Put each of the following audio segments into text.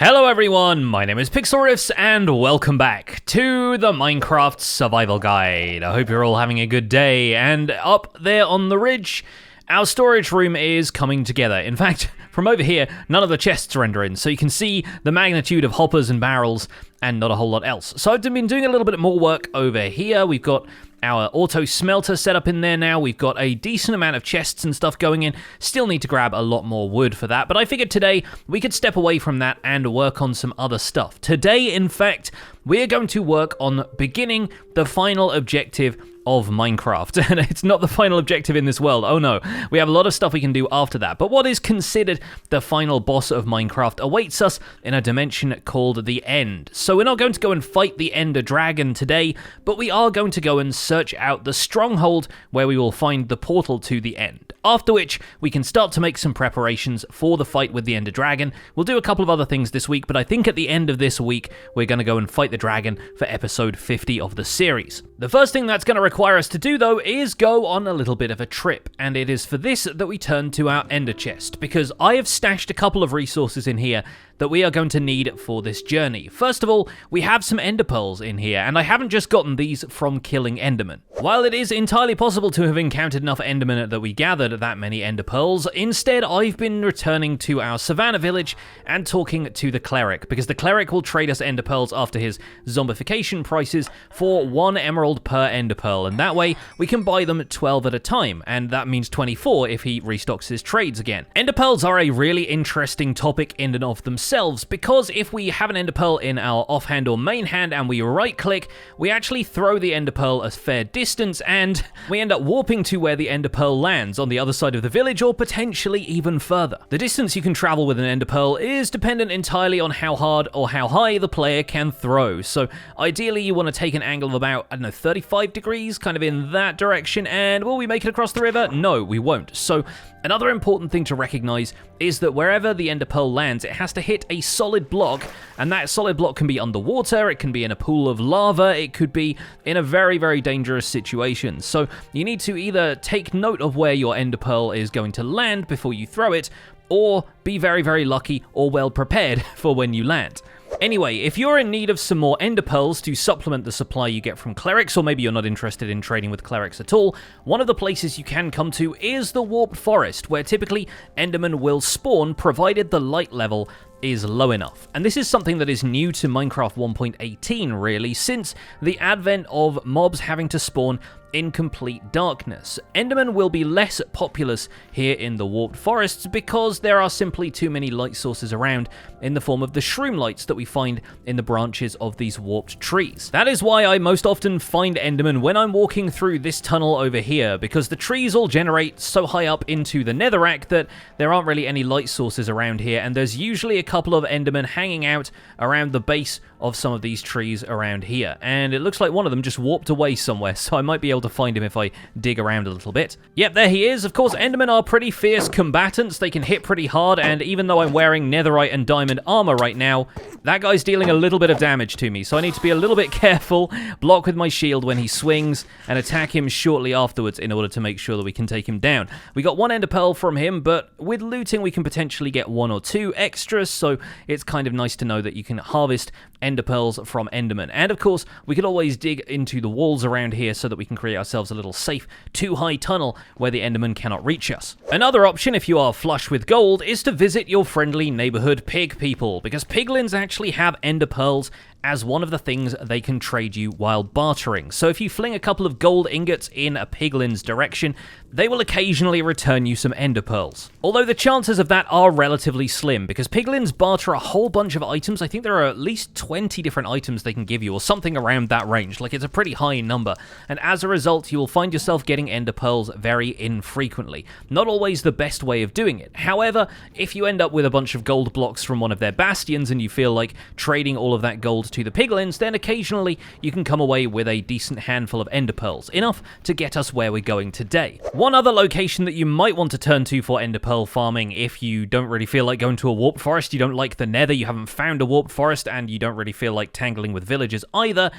Hello everyone, my name is Pixlriffs and welcome back to the Minecraft Survival Guide. I hope you're all having a good day, and up there on the ridge, our storage room is coming together. In fact, from over here, none of the chests are rendering, so you can see the magnitude of hoppers and barrels and not a whole lot else. So I've been doing a little bit more work over here. We've got our auto smelter set up in there now. We've got a decent amount of chests and stuff going in. Still need to grab a lot more wood for that, but I figured today we could step away from that and work on some other stuff. Today, in fact, we're going to work on beginning the final objective of Minecraft. And it's not the final objective in this world. Oh no, we have a lot of stuff we can do after that. But what is considered the final boss of Minecraft awaits us in a dimension called the End. So we're not going to go and fight the Ender Dragon today, but we are going to go and search out the Stronghold where we will find the portal to the End. After which, we can start to make some preparations for the fight with the Ender Dragon. We'll do a couple of other things this week, but I think at the end of this week, we're going to go and fight the dragon for episode 50 of the series. The first thing that's going to require us to do, though, is go on a little bit of a trip, and it is for this that we turn to our Ender chest, because I have stashed a couple of resources in here that we are going to need for this journey. First of all, we have some ender pearls in here, and I haven't just gotten these from killing endermen. While it is entirely possible to have encountered enough endermen that we gathered that many ender pearls, instead I've been returning to our savannah village and talking to the cleric, because the cleric will trade us ender pearls after his zombification prices for 1 emerald per ender pearl, and that way we can buy them 12 at a time, and that means 24 if he restocks his trades again. Ender pearls are a really interesting topic in and of themselves, because if we have an ender pearl in our offhand or main hand and we right click, we actually throw the ender pearl a fair distance and we end up warping to where the ender pearl lands, on the other side of the village or potentially even further. The distance you can travel with an ender pearl is dependent entirely on how hard or how high the player can throw. So ideally you want to take an angle of about, 35 degrees, kind of in that direction, and will we make it across the river? No, we won't. So another important thing to recognize is that wherever the ender pearl lands, it has to hit a solid block, and that solid block can be underwater, it can be in a pool of lava, it could be in a very, very dangerous situation. So you need to either take note of where your ender pearl is going to land before you throw it, or be very, very lucky or well prepared for when you land. Anyway, if you're in need of some more ender pearls to supplement the supply you get from clerics, or maybe you're not interested in trading with clerics at all, one of the places you can come to is the warped forest, where typically endermen will spawn provided the light level is low enough. And this is something that is new to Minecraft 1.18 really, since the advent of mobs having to spawn in complete darkness. Endermen will be less populous here in the warped forests because there are simply too many light sources around in the form of the shroom lights that we find in the branches of these warped trees. That is why I most often find endermen when I'm walking through this tunnel over here, because the trees all generate so high up into the netherrack that there aren't really any light sources around here, and there's usually a couple of endermen hanging out around the base of some of these trees around here, and it looks like one of them just warped away somewhere, so I might be able to find him if I dig around a little bit. Yep, there he is. Of course, endermen are pretty fierce combatants. They can hit pretty hard, and even though I'm wearing netherite and diamond armor right now, that guy's dealing a little bit of damage to me, so I need to be a little bit careful, block with my shield when he swings, and attack him shortly afterwards in order to make sure that we can take him down. We got 1 ender pearl from him, but with looting we can potentially get 1 or 2 extras, so it's kind of nice to know that you can harvest ender pearls from endermen. And of course, we could always dig into the walls around here so that we can create ourselves a little safe, too high tunnel where the endermen cannot reach us. Another option, if you are flush with gold, is to visit your friendly neighborhood pig people, because piglins actually have ender pearls as one of the things they can trade you while bartering. So if you fling a couple of gold ingots in a piglin's direction, they will occasionally return you some ender pearls. Although the chances of that are relatively slim, because piglins barter a whole bunch of items. I think there are at least 20 different items they can give you, or something around that range. Like, it's a pretty high number, and as a result, you will find yourself getting ender pearls very infrequently. Not always the best way of doing it. However, if you end up with a bunch of gold blocks from one of their bastions and you feel like trading all of that gold to the piglins, then occasionally you can come away with a decent handful of ender pearls, enough to get us where we're going today. One other location that you might want to turn to for ender pearl farming if you don't really feel like going to a warped forest, you don't like the nether, you haven't found a warped forest, and you don't really feel like tangling with villagers either,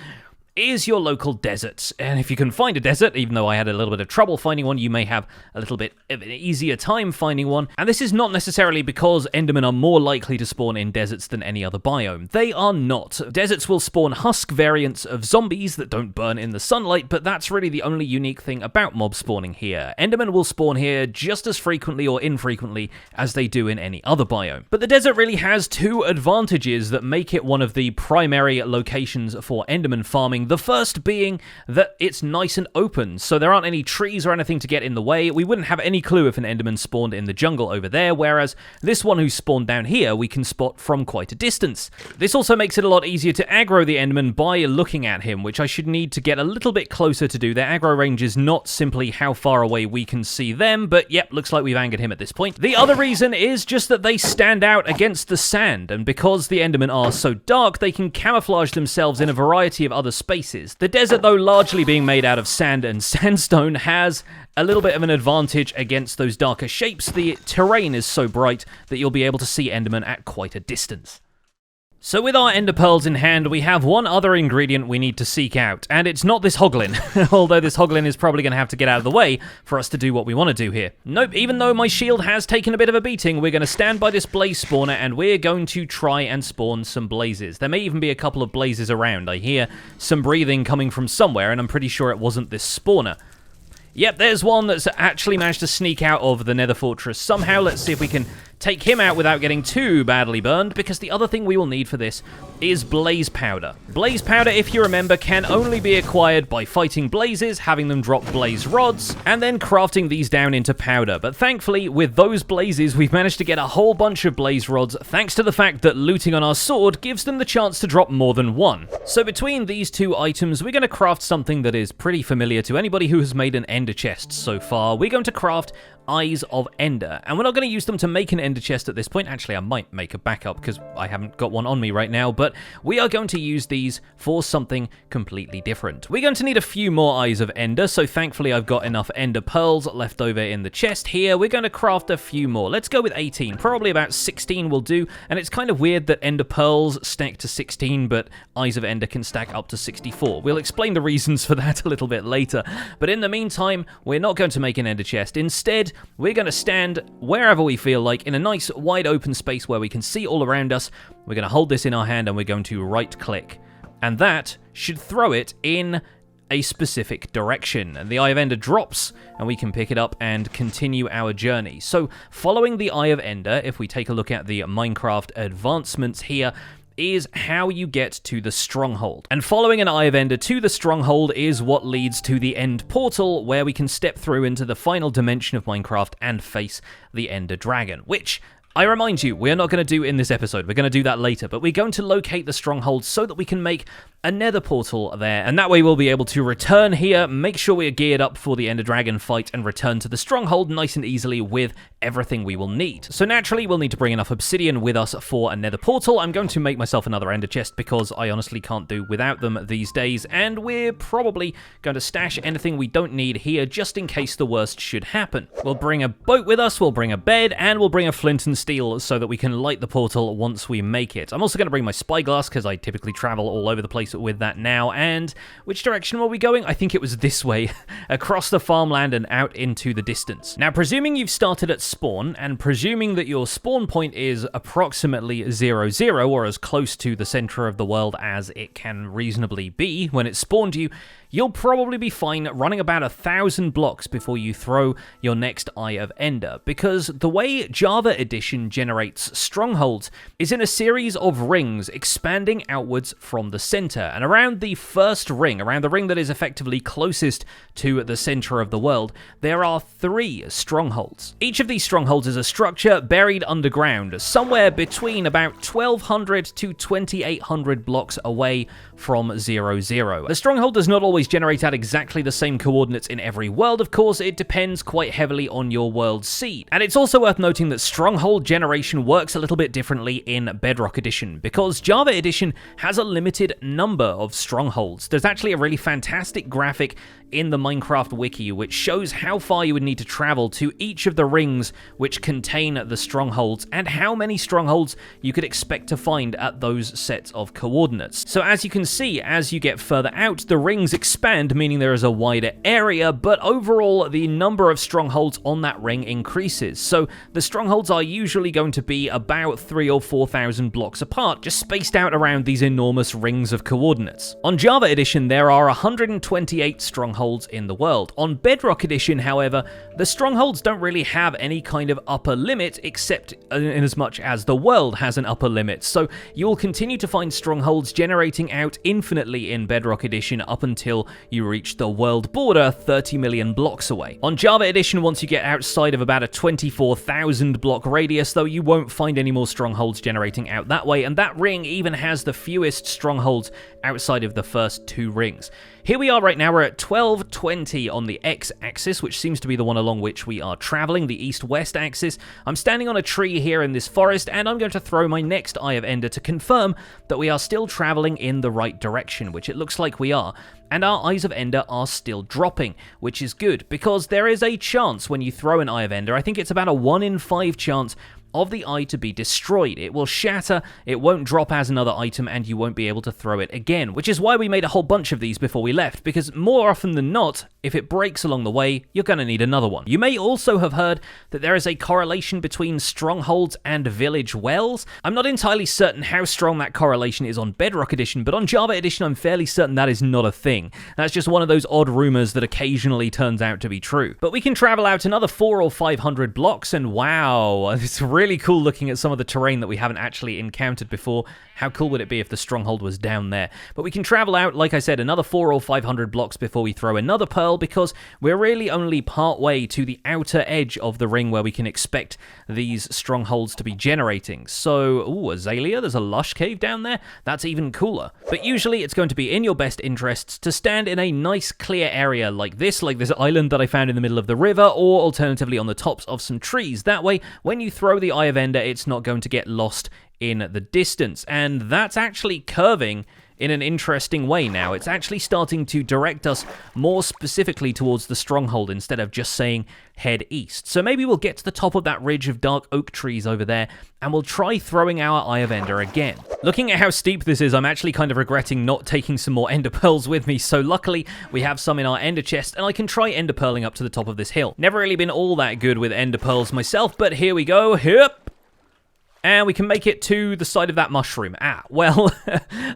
is your local desert. And if you can find a desert, even though I had a little bit of trouble finding one, you may have a little bit of an easier time finding one. And this is not necessarily because endermen are more likely to spawn in deserts than any other biome. They are not. Deserts will spawn husk variants of zombies that don't burn in the sunlight, but that's really the only unique thing about mob spawning here. Endermen will spawn here just as frequently or infrequently as they do in any other biome. But the desert really has two advantages that make it one of the primary locations for enderman farming. The first being that it's nice and open, so there aren't any trees or anything to get in the way. We wouldn't have any clue if an enderman spawned in the jungle over there, whereas this one who spawned down here we can spot from quite a distance. This also makes it a lot easier to aggro the enderman by looking at him, which I should need to get a little bit closer to do. Their aggro range is not simply how far away we can see them, but yep, looks like we've angered him at this point. The other reason is just that they stand out against the sand, and because the endermen are so dark, they can camouflage themselves in a variety of other spaces. The desert, though largely being made out of sand and sandstone, has a little bit of an advantage against those darker shapes. The terrain is so bright that you'll be able to see endermen at quite a distance. So with our ender pearls in hand, we have one other ingredient we need to seek out, and it's not this hoglin, although this hoglin is probably going to have to get out of the way for us to do what we want to do here. Nope, even though my shield has taken a bit of a beating, we're going to stand by this blaze spawner, and we're going to try and spawn some blazes. There may even be a couple of blazes around. I hear some breathing coming from somewhere, and I'm pretty sure it wasn't this spawner. Yep, there's one that's actually managed to sneak out of the nether fortress somehow. Let's see if we can take him out without getting too badly burned, because the other thing we will need for this is blaze powder. Blaze powder, if you remember, can only be acquired by fighting blazes, having them drop blaze rods, and then crafting these down into powder. But thankfully, with those blazes, we've managed to get a whole bunch of blaze rods, thanks to the fact that looting on our sword gives them the chance to drop more than one. So between these two items, we're going to craft something that is pretty familiar to anybody who has made an ender chest so far. We're going to craft Eyes of Ender, and we're not going to use them to make an ender chest at this point. Actually, I might make a backup because I haven't got one on me right now, but we are going to use these for something completely different. We're going to need a few more Eyes of Ender, so thankfully I've got enough ender pearls left over in the chest here. We're going to craft a few more. Let's go with 18, probably about 16 will do, and it's kind of weird that ender pearls stack to 16, but Eyes of Ender can stack up to 64. We'll explain the reasons for that a little bit later, but in the meantime, we're not going to make an ender chest. Instead, we're going to stand wherever we feel like in a nice wide open space where we can see all around us. We're going to hold this in our hand and we're going to right click. And that should throw it in a specific direction. And the Eye of Ender drops and we can pick it up and continue our journey. So following the Eye of Ender, if we take a look at the Minecraft advancements here, is how you get to the Stronghold. And following an Eye of Ender to the Stronghold is what leads to the End Portal, where we can step through into the final dimension of Minecraft and face the Ender Dragon, which I remind you, we're not going to do in this episode. We're going to do that later, but we're going to locate the Stronghold so that we can make a Nether Portal there, and that way we'll be able to return here, make sure we're geared up for the Ender Dragon fight, and return to the Stronghold nice and easily with everything we will need. So naturally, we'll need to bring enough obsidian with us for a Nether Portal. I'm going to make myself another Ender chest because I honestly can't do without them these days, and we're probably going to stash anything we don't need here just in case the worst should happen. We'll bring a boat with us, we'll bring a bed, and we'll bring a flint and steel so that we can light the portal once we make it. I'm also going to bring my spyglass because I typically travel all over the place with that now. And which direction were we going? I think it was this way, across the farmland and out into the distance. Now, presuming you've started at spawn, and presuming that your spawn point is approximately 0, or as close to the center of the world as it can reasonably be when it spawned you, you'll probably be fine running about 1,000 blocks before you throw your next Eye of Ender, because the way Java Edition generates strongholds is in a series of rings expanding outwards from the center, and around the first ring, around the ring that is effectively closest to the center of the world, there are 3 strongholds. Each of these strongholds is a structure buried underground, somewhere between about 1,200 to 2,800 blocks away from 0. The stronghold does not always always generate out exactly the same coordinates in every world, of course. It depends quite heavily on your world seed. And it's also worth noting that Stronghold generation works a little bit differently in Bedrock Edition, because Java Edition has a limited number of strongholds. There's actually a really fantastic graphic in the Minecraft wiki which shows how far you would need to travel to each of the rings which contain the strongholds, and how many strongholds you could expect to find at those sets of coordinates. So as you can see, as you get further out, the rings expand, meaning there is a wider area, but overall the number of strongholds on that ring increases. So the strongholds are usually going to be about 3,000 or 4,000 blocks apart, just spaced out around these enormous rings of coordinates. On Java Edition, there are 128 strongholds in the world. On Bedrock Edition, however, the strongholds don't really have any kind of upper limit, except in as much as the world has an upper limit. So you will continue to find strongholds generating out infinitely in Bedrock Edition up until you reach the world border 30 million blocks away. On Java Edition, once you get outside of about a 24,000 block radius, though, you won't find any more strongholds generating out that way, and that ring even has the fewest strongholds outside of the first two rings. Here we are right now, we're at 1220 on the x-axis, which seems to be the one along which we are traveling, the east-west axis. I'm standing on a tree here in this forest, and I'm going to throw my next Eye of Ender to confirm that we are still traveling in the right direction, which it looks like we are. And our Eyes of Ender are still dropping, which is good, because there is a chance when you throw an Eye of Ender, I think it's about a 1 in 5 chance of the eye to be destroyed. It will shatter, it won't drop as another item, and you won't be able to throw it again, which is why we made a whole bunch of these before we left, because more often than not, if it breaks along the way, you're going to need another one. You may also have heard that there is a correlation between strongholds and village wells. I'm not entirely certain how strong that correlation is on Bedrock Edition, but on Java Edition, I'm fairly certain that is not a thing. That's just one of those odd rumors that occasionally turns out to be true. But we can travel out another 400 or 500 blocks, and wow, it's really cool looking at some of the terrain that we haven't actually encountered before. How cool would it be if the stronghold was down there? But we can travel out, like I said, another 400 or 500 blocks before we throw another pearl, because we're really only part way to the outer edge of the ring where we can expect these strongholds to be generating. So, ooh, Azalea, there's a lush cave down there. That's even cooler. But usually it's going to be in your best interests to stand in a nice clear area like this island that I found in the middle of the river, or alternatively on the tops of some trees. That way, when you throw the Eye of Ender, it's not going to get lost in the distance. And that's actually curving in an interesting way now. It's actually starting to direct us more specifically towards the stronghold instead of just saying head east. So maybe we'll get to the top of that ridge of dark oak trees over there, and we'll try throwing our Eye of Ender again. Looking at how steep this is, I'm actually kind of regretting not taking some more ender pearls with me, so luckily we have some in our ender chest, and I can try ender pearling up to the top of this hill. Never really been all that good with ender pearls myself, but here we go. Yep. And we can make it to the side of that mushroom. Well,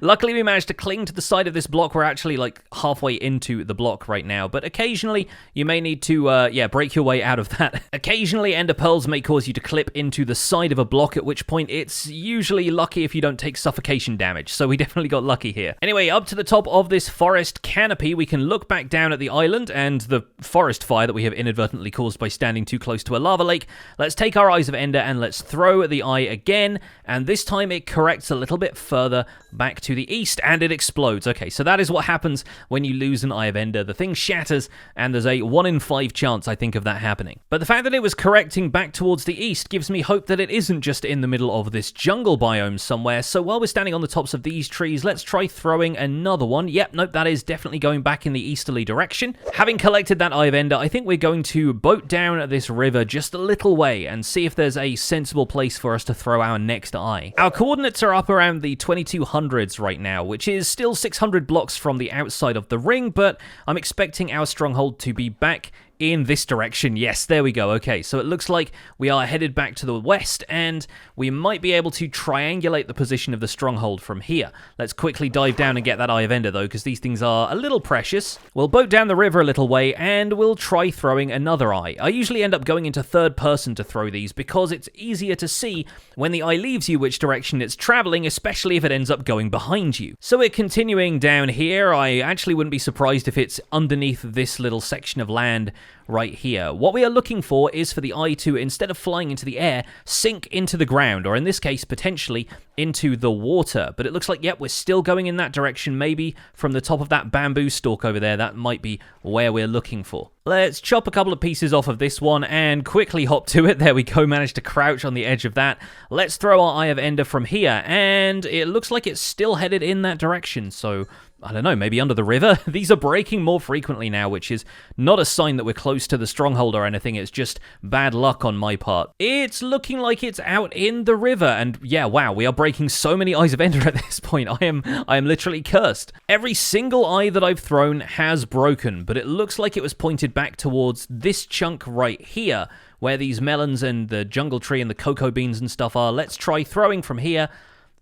luckily we managed to cling to the side of this block. We're actually like halfway into the block right now, but occasionally you may need to, break your way out of that. Occasionally ender pearls may cause you to clip into the side of a block, at which point it's usually lucky if you don't take suffocation damage, so we definitely got lucky here. Anyway, up to the top of this forest canopy, we can look back down at the island and the forest fire that we have inadvertently caused by standing too close to a lava lake. Let's take our Eyes of Ender and let's throw the eye again, and this time it corrects a little bit further back to the east, and it explodes. Okay, so that is what happens when you lose an Eye of Ender. The thing shatters, and there's a 1 in 5 chance, I think, of that happening. But the fact that it was correcting back towards the east gives me hope that it isn't just in the middle of this jungle biome somewhere. So while we're standing on the tops of these trees, let's try throwing another one. Yep, nope, that is definitely going back in the easterly direction. Having collected that Eye of Ender, I think we're going to boat down this river just a little way and see if there's a sensible place for us to throw our next eye. Our coordinates are up around the 2200s right now, which is still 600 blocks from the outside of the ring, but I'm expecting our stronghold to be back in this direction. Yes, there we go. Okay, so it looks like we are headed back to the west, and we might be able to triangulate the position of the stronghold from here. Let's quickly dive down and get that Eye of Ender, though, because these things are a little precious. We'll boat down the river a little way, and we'll try throwing another eye. I usually end up going into third person to throw these, because it's easier to see when the eye leaves you which direction it's traveling, especially if it ends up going behind you. So we're continuing down here. I actually wouldn't be surprised if it's underneath this little section of land right here. What we are looking for is for the eye to, instead of flying into the air, sink into the ground, or in this case, potentially into the water. But it looks like, yep, we're still going in that direction. Maybe from the top of that bamboo stalk over there, that might be where we're looking for. Let's chop a couple of pieces off of this one and quickly hop to it. There we go, managed to crouch on the edge of that. Let's throw our Eye of Ender from here, and it looks like it's still headed in that direction, so I don't know, maybe under the river? These are breaking more frequently now, which is not a sign that we're close to the Stronghold or anything. It's just bad luck on my part. It's looking like it's out in the river, and yeah, wow, we are breaking so many Eyes of Ender at this point. I am literally cursed. Every single eye that I've thrown has broken, but it looks like it was pointed back towards this chunk right here, where these melons and the jungle tree and the cocoa beans and stuff are. Let's try throwing from here,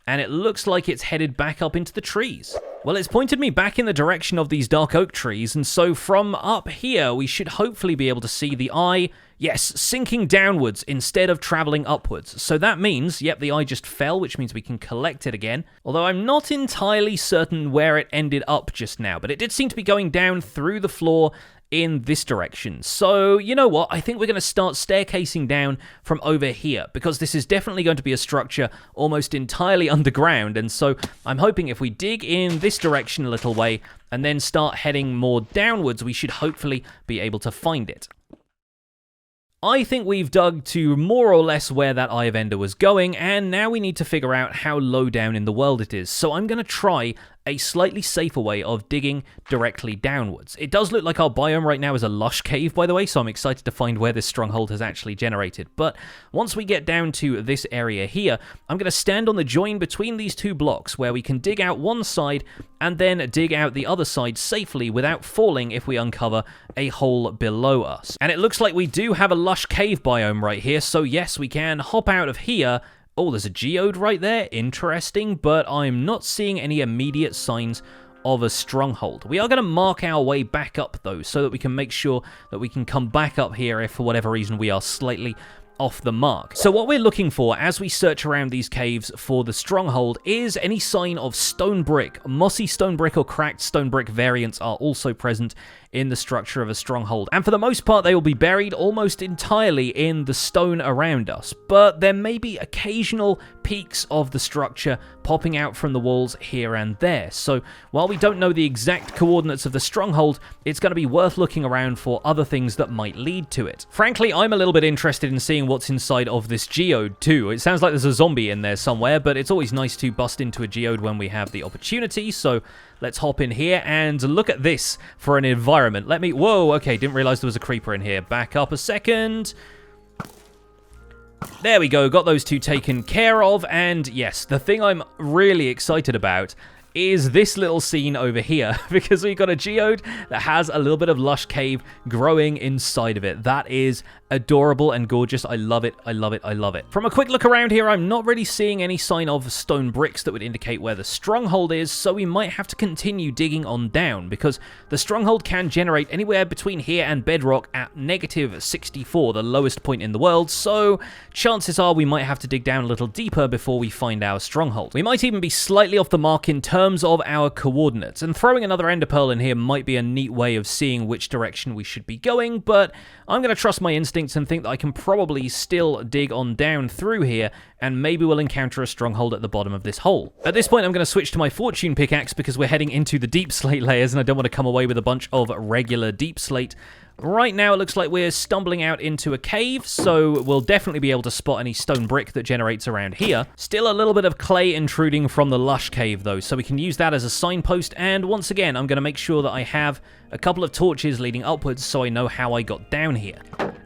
and it looks like it's headed back up into the trees. Well, it's pointed me back in the direction of these dark oak trees, and so from up here, we should hopefully be able to see the eye, yes, sinking downwards instead of traveling upwards. So that means, yep, the eye just fell, which means we can collect it again. Although I'm not entirely certain where it ended up just now, but it did seem to be going down through the floor in this direction. So, you know what? I think we're going to start staircasing down from over here, because this is definitely going to be a structure almost entirely underground, and so I'm hoping if we dig in this direction a little way and then start heading more downwards, we should hopefully be able to find it. I think we've dug to more or less where that Eye of Ender was going, and now we need to figure out how low down in the world it is. So I'm going to try a slightly safer way of digging directly downwards. It does look like our biome right now is a lush cave, by the way, so I'm excited to find where this stronghold has actually generated. But once we get down to this area here, I'm going to stand on the join between these two blocks, where we can dig out one side and then dig out the other side safely without falling if we uncover a hole below us. And it looks like we do have a lush cave biome right here, so yes, we can hop out of here. Oh, there's a geode right there. Interesting, but I'm not seeing any immediate signs of a stronghold. We are going to mark our way back up, though, so that we can make sure that we can come back up here if, for whatever reason, we are slightly off the mark. So what we're looking for as we search around these caves for the stronghold is any sign of stone brick. Mossy stone brick or cracked stone brick variants are also present in the structure of a stronghold, and for the most part they will be buried almost entirely in the stone around us, but there may be occasional peaks of the structure popping out from the walls here and there. So while we don't know the exact coordinates of the stronghold, it's going to be worth looking around for other things that might lead to it. Frankly, I'm a little bit interested in seeing what's inside of this geode too. It sounds like there's a zombie in there somewhere, but it's always nice to bust into a geode when we have the opportunity, so let's hop in here and look at this for an environment. Let me... Whoa, okay, didn't realize there was a creeper in here. Back up a second. There we go, got those two taken care of, and yes, the thing I'm really excited about is this little scene over here, because we've got a geode that has a little bit of lush cave growing inside of it. That is adorable and gorgeous. I love it, I love it, I love it. From a quick look around here, I'm not really seeing any sign of stone bricks that would indicate where the stronghold is, so we might have to continue digging on down, because the stronghold can generate anywhere between here and bedrock at -64, the lowest point in the world, so chances are we might have to dig down a little deeper before we find our stronghold. We might even be slightly off the mark in terms of our coordinates, and throwing another ender pearl in here might be a neat way of seeing which direction we should be going, but I'm going to trust my instincts and think that I can probably still dig on down through here, and maybe we'll encounter a stronghold at the bottom of this hole. At this point, I'm going to switch to my fortune pickaxe because we're heading into the deep slate layers, and I don't want to come away with a bunch of regular deep slate. Right now, it looks like we're stumbling out into a cave, so we'll definitely be able to spot any stone brick that generates around here. Still a little bit of clay intruding from the lush cave, though, so we can use that as a signpost, and once again, I'm going to make sure that I have a couple of torches leading upwards so I know how I got down here.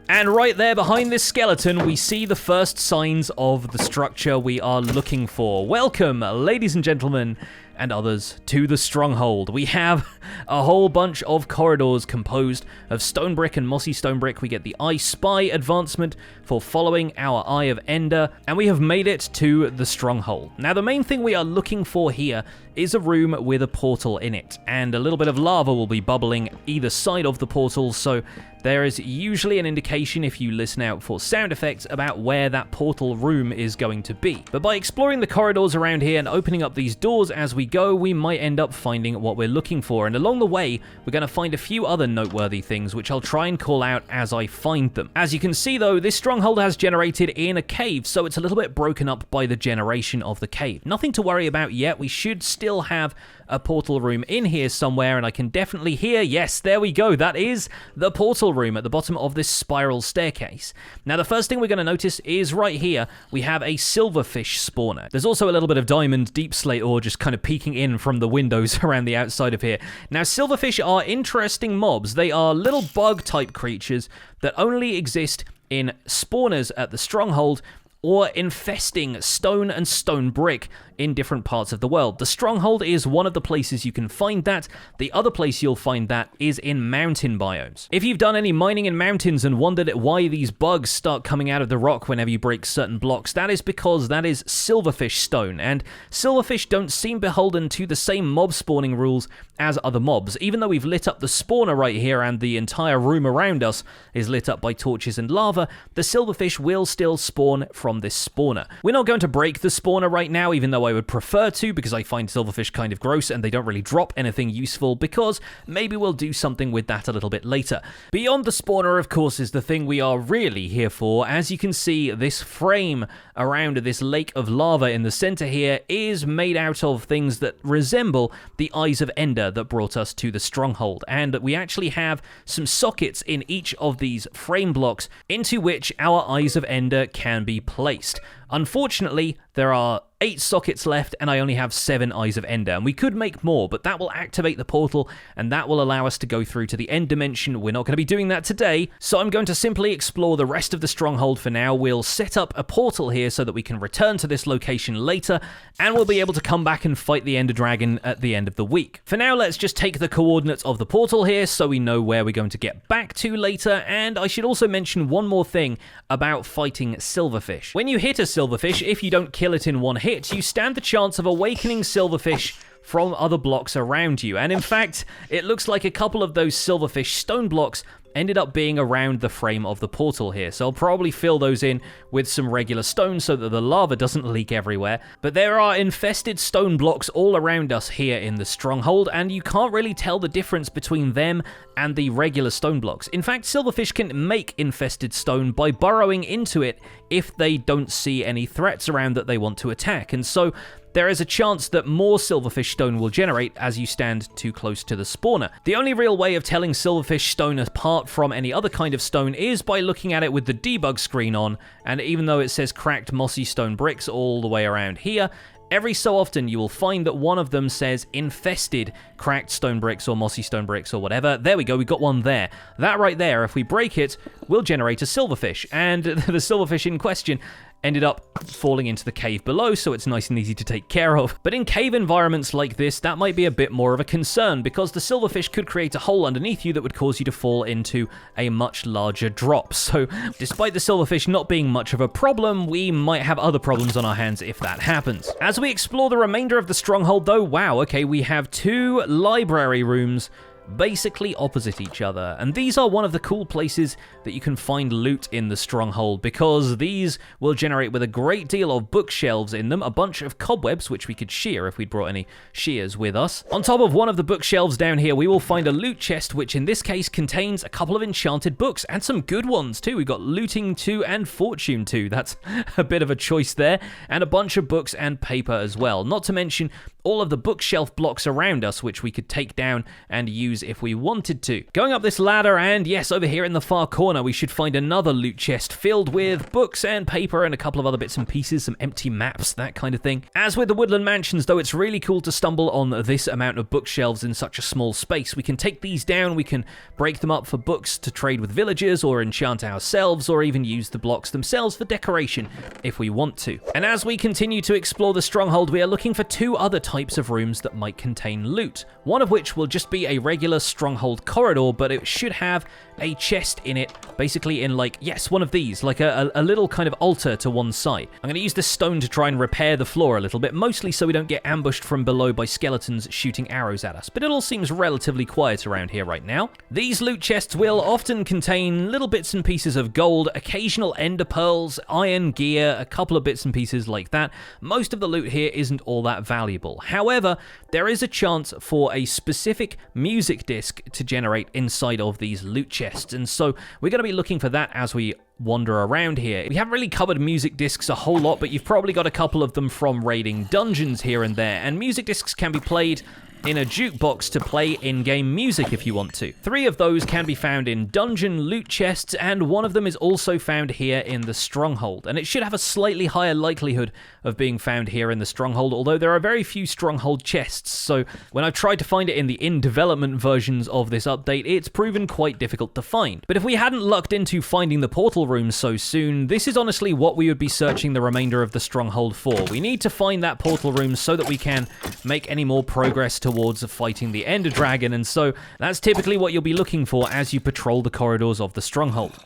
And right there behind this skeleton, we see the first signs of the structure we are looking for. Welcome, ladies and gentlemen, and others, to the stronghold. We have a whole bunch of corridors composed of stone brick and mossy stone brick. We get the I Spy advancement for following our Eye of Ender, and we have made it to the stronghold. Now, the main thing we are looking for here is a room with a portal in it, and a little bit of lava will be bubbling either side of the portal, so there is usually an indication if you listen out for sound effects about where that portal room is going to be. But by exploring the corridors around here and opening up these doors as we go, we might end up finding what we're looking for. And along the way, we're going to find a few other noteworthy things, which I'll try and call out as I find them. As you can see though, this stronghold has generated in a cave, so it's a little bit broken up by the generation of the cave. Nothing to worry about yet. We should still have a portal room in here somewhere, and I can definitely hear, yes, there we go, that is the portal room at the bottom of this spiral staircase. Now the first thing we're going to notice is right here, we have a silverfish spawner. There's also a little bit of diamond deep slate ore just kind of peeking in from the windows around the outside of here. Now silverfish are interesting mobs. They are little bug type creatures that only exist in spawners at the stronghold, or infesting stone and stone brick in different parts of the world. The Stronghold is one of the places you can find that. The other place you'll find that is in mountain biomes. If you've done any mining in mountains and wondered why these bugs start coming out of the rock whenever you break certain blocks, that is because that is silverfish stone, and silverfish don't seem beholden to the same mob spawning rules as other mobs. Even though we've lit up the spawner right here and the entire room around us is lit up by torches and lava, the silverfish will still spawn from this spawner. We're not going to break the spawner right now, even though I would prefer to, because I find silverfish kind of gross and they don't really drop anything useful, because maybe we'll do something with that a little bit later. Beyond the spawner, of course, is the thing we are really here for. As you can see, this frame around this lake of lava in the center here is made out of things that resemble the Eyes of Ender that brought us to the Stronghold, and we actually have some sockets in each of these frame blocks into which our Eyes of Ender can be placed. Unfortunately, there are 8 sockets left and I only have 7 Eyes of Ender, and we could make more, but that will activate the portal and that will allow us to go through to the end dimension. We're not going to be doing that today, so I'm going to simply explore the rest of the Stronghold for now. We'll set up a portal here so that we can return to this location later, and we'll be able to come back and fight the Ender Dragon at the end of the week. For now, let's just take the coordinates of the portal here so we know where we're going to get back to later, and I should also mention one more thing about fighting silverfish. When you hit a silverfish, if you don't kill it in one hit, you stand the chance of awakening silverfish from other blocks around you. And in fact, it looks like a couple of those silverfish stone blocks ended up being around the frame of the portal here. So I'll probably fill those in with some regular stone so that the lava doesn't leak everywhere. But there are infested stone blocks all around us here in the Stronghold, and you can't really tell the difference between them and the regular stone blocks. In fact, silverfish can make infested stone by burrowing into it if they don't see any threats around that they want to attack. And so there is a chance that more silverfish stone will generate as you stand too close to the spawner. The only real way of telling silverfish stone apart from any other kind of stone is by looking at it with the debug screen on, and even though it says cracked mossy stone bricks all the way around here, every so often you will find that one of them says infested cracked stone bricks or mossy stone bricks or whatever. There we go, we got one there. That right there, if we break it, will generate a silverfish, and the silverfish in question ended up falling into the cave below, so it's nice and easy to take care of. But in cave environments like this, that might be a bit more of a concern, because the silverfish could create a hole underneath you that would cause you to fall into a much larger drop. So despite the silverfish not being much of a problem, we might have other problems on our hands if that happens. As we explore the remainder of the Stronghold though, wow, okay, we have 2 library rooms basically opposite each other, and these are one of the cool places that you can find loot in the Stronghold, because these will generate with a great deal of bookshelves in them, a bunch of cobwebs which we could shear if we'd brought any shears with us. On top of one of the bookshelves down here, we will find a loot chest, which in this case contains a couple of enchanted books, and some good ones too. We've got Looting 2 and Fortune 2, that's a bit of a choice there, and a bunch of books and paper as well, not to mention all of the bookshelf blocks around us, which we could take down and use if we wanted to. Going up this ladder, and yes, over here in the far corner, we should find another loot chest filled with books and paper and a couple of other bits and pieces, some empty maps, that kind of thing. As with the woodland mansions, though, it's really cool to stumble on this amount of bookshelves in such a small space. We can take these down, we can break them up for books to trade with villagers, or enchant ourselves, or even use the blocks themselves for decoration if we want to. And as we continue to explore the Stronghold, we are looking for 2 other types of rooms that might contain loot, one of which will just be a regular stronghold corridor, but it should have a chest in it, basically in like, yes, one of these, like a little kind of altar to one side. I'm going to use this stone to try and repair the floor a little bit, mostly so we don't get ambushed from below by skeletons shooting arrows at us, but it all seems relatively quiet around here right now. These loot chests will often contain little bits and pieces of gold, occasional ender pearls, iron gear, a couple of bits and pieces like that. Most of the loot here isn't all that valuable. However, there is a chance for a specific music disc to generate inside of these loot chests, and so we're going to be looking for that as we wander around here. We haven't really covered music discs a whole lot, but you've probably got a couple of them from raiding dungeons here and there, and music discs can be played in a jukebox to play in-game music if you want to. 3 of those can be found in dungeon loot chests, and one of them is also found here in the Stronghold, and it should have a slightly higher likelihood of being found here in the Stronghold, although there are very few Stronghold chests, so when I've tried to find it in the in-development versions of this update, it's proven quite difficult to find. But if we hadn't lucked into finding the portal room so soon, this is honestly what we would be searching the remainder of the Stronghold for. We need to find that portal room so that we can make any more progress towards fighting the Ender Dragon, and so that's typically what you'll be looking for as you patrol the corridors of the Stronghold.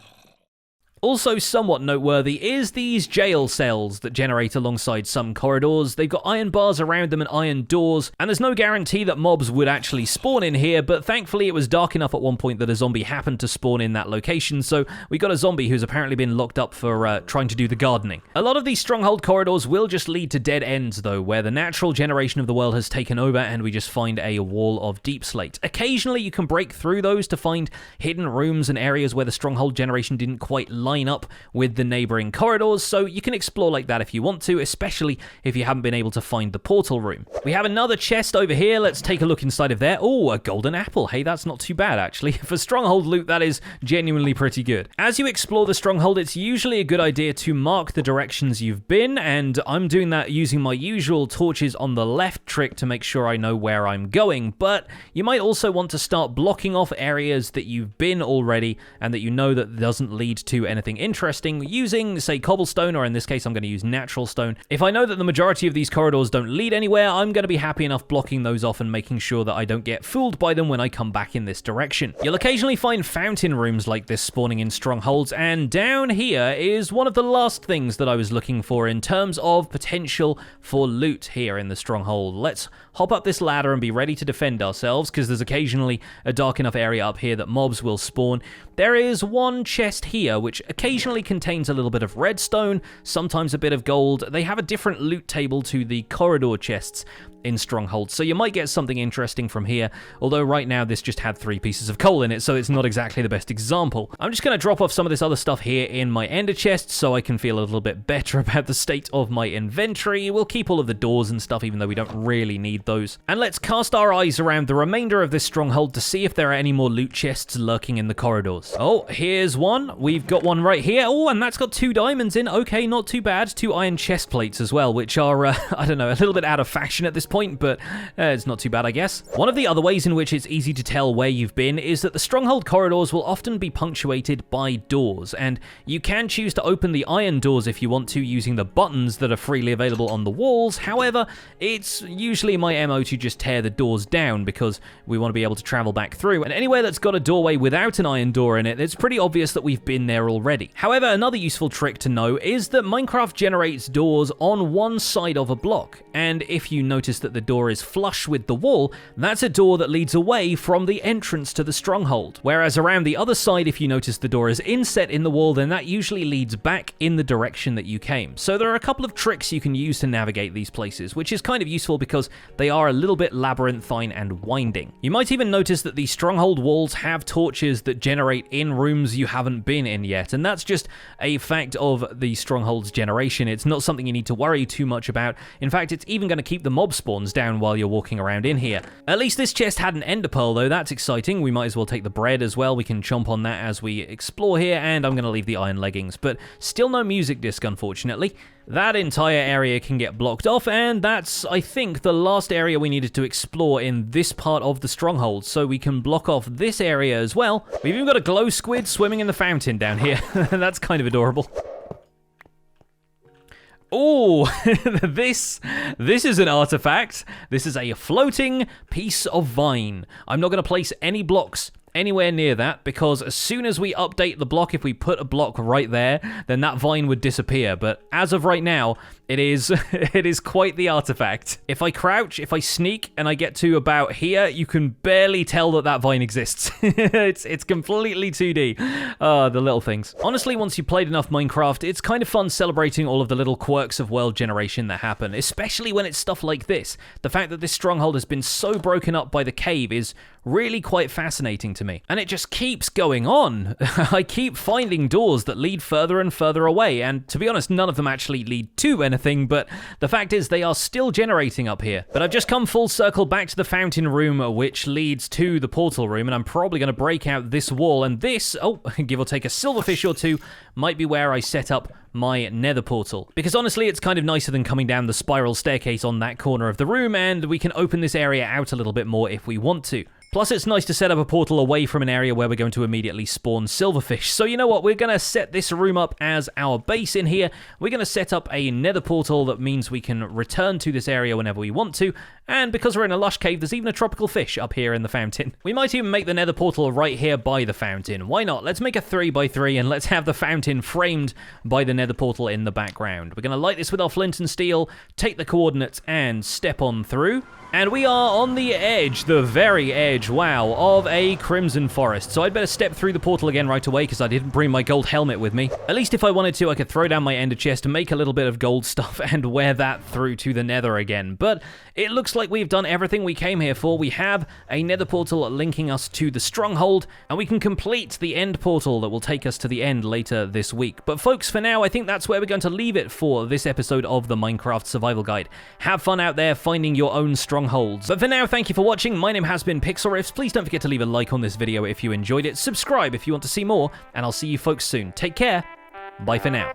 Also somewhat noteworthy is these jail cells that generate alongside some corridors. They've got iron bars around them and iron doors, and there's no guarantee that mobs would actually spawn in here, but thankfully it was dark enough at one point that a zombie happened to spawn in that location, so we got a zombie who's apparently been locked up for trying to do the gardening. A lot of these Stronghold corridors will just lead to dead ends though, where the natural generation of the world has taken over and we just find a wall of deep slate. Occasionally you can break through those to find hidden rooms and areas where the Stronghold generation didn't quite line up with the neighboring corridors, so you can explore like that if you want to, especially if you haven't been able to find the portal room. We have another chest over here. Let's take a look inside of there. Oh, a golden apple. Hey, that's not too bad actually. For Stronghold loot, that is genuinely pretty good. As you explore the Stronghold, it's usually a good idea to mark the directions you've been, and I'm doing that using my usual torches on the left trick to make sure I know where I'm going, but you might also want to start blocking off areas that you've been already and that you know that doesn't lead to anything interesting using, say, cobblestone, or in this case I'm going to use natural stone. If I know that the majority of these corridors don't lead anywhere, I'm going to be happy enough blocking those off and making sure that I don't get fooled by them when I come back in this direction. You'll occasionally find fountain rooms like this spawning in Strongholds, and down here is one of the last things that I was looking for in terms of potential for loot here in the Stronghold. Let's hop up this ladder and be ready to defend ourselves, because there's occasionally a dark enough area up here that mobs will spawn. There is one chest here which occasionally contains a little bit of redstone, sometimes a bit of gold. They have a different loot table to the corridor chests in Stronghold, so you might get something interesting from here, although right now this just had 3 pieces of coal in it, so it's not exactly the best example. I'm just going to drop off some of this other stuff here in my ender chest so I can feel a little bit better about the state of my inventory. We'll keep all of the doors and stuff even though we don't really need those. And let's cast our eyes around the remainder of this Stronghold to see if there are any more loot chests lurking in the corridors. Oh, here's one. We've got one right here. Oh, and that's got 2 diamonds in. Okay, not too bad. 2 iron chest plates as well, which are, I don't know, a little bit out of fashion at this point, but it's not too bad, I guess. One of the other ways in which it's easy to tell where you've been is that the Stronghold corridors will often be punctuated by doors, and you can choose to open the iron doors if you want to using the buttons that are freely available on the walls. However, it's usually my MO to just tear the doors down because we want to be able to travel back through, and anywhere that's got a doorway without an iron door in it, it's pretty obvious that we've been there already. However, another useful trick to know is that Minecraft generates doors on one side of a block, and if you notice that the door is flush with the wall, that's a door that leads away from the entrance to the Stronghold. Whereas around the other side, if you notice the door is inset in the wall, then that usually leads back in the direction that you came. So there are a couple of tricks you can use to navigate these places, which is kind of useful because they are a little bit labyrinthine and winding. You might even notice that the Stronghold walls have torches that generate in rooms you haven't been in yet, and that's just a fact of the Stronghold's generation. It's not something you need to worry too much about. In fact, it's even going to keep the mob spawns down while you're walking around in here. At least this chest had an ender pearl though, that's exciting. We might as well take the bread as well. We can chomp on that as we explore here, and I'm going to leave the iron leggings, but still no music disc unfortunately. That entire area can get blocked off, and that's, I think, the last area we needed to explore in this part of the Stronghold, so we can block off this area as well. We've even got a glow squid swimming in the fountain down here. That's kind of adorable. Oh, this is an artifact. This is a floating piece of vine. I'm not going to place any blocks anywhere near that, because as soon as we update the block, if we put a block right there, then that vine would disappear. But as of right now, it is it is quite the artifact. If I crouch, if I sneak, and I get to about here, you can barely tell that that vine exists. It's completely 2D. The little things. Honestly, once you've played enough Minecraft, it's kind of fun celebrating all of the little quirks of world generation that happen, especially when it's stuff like this. The fact that this stronghold has been so broken up by the cave is really quite fascinating to me. And it just keeps going on. I keep finding doors that lead further and further away, and to be honest, none of them actually lead to anything, but the fact is they are still generating up here. But I've just come full circle back to the fountain room, which leads to the portal room, and I'm probably going to break out this wall, and this, oh, give or take a silverfish or two, might be where I set up my nether portal. Because honestly, it's kind of nicer than coming down the spiral staircase on that corner of the room, and we can open this area out a little bit more if we want to. Plus, it's nice to set up a portal away from an area where we're going to immediately spawn silverfish. So you know what? We're going to set this room up as our base in here. We're going to set up a nether portal that means we can return to this area whenever we want to. And because we're in a lush cave, there's even a tropical fish up here in the fountain. We might even make the nether portal right here by the fountain. Why not? Let's make a 3x3 and let's have the fountain framed by the nether portal in the background. We're going to light this with our flint and steel, take the coordinates and step on through. And we are on the edge, the very edge, wow, of a crimson forest. So I'd better step through the portal again right away because I didn't bring my gold helmet with me. At least if I wanted to, I could throw down my ender chest and make a little bit of gold stuff and wear that through to the nether again. But it looks like we've done everything we came here for. We have a nether portal linking us to the stronghold, and we can complete the end portal that will take us to the end later this week. But folks, for now, I think that's where we're going to leave it for this episode of the Minecraft Survival Guide. Have fun out there finding your own strongholds. But for now, thank you for watching. My name has been Pixlriffs. Please don't forget to leave a like on this video if you enjoyed it. Subscribe if you want to see more, and I'll see you folks soon. Take care. Bye for now.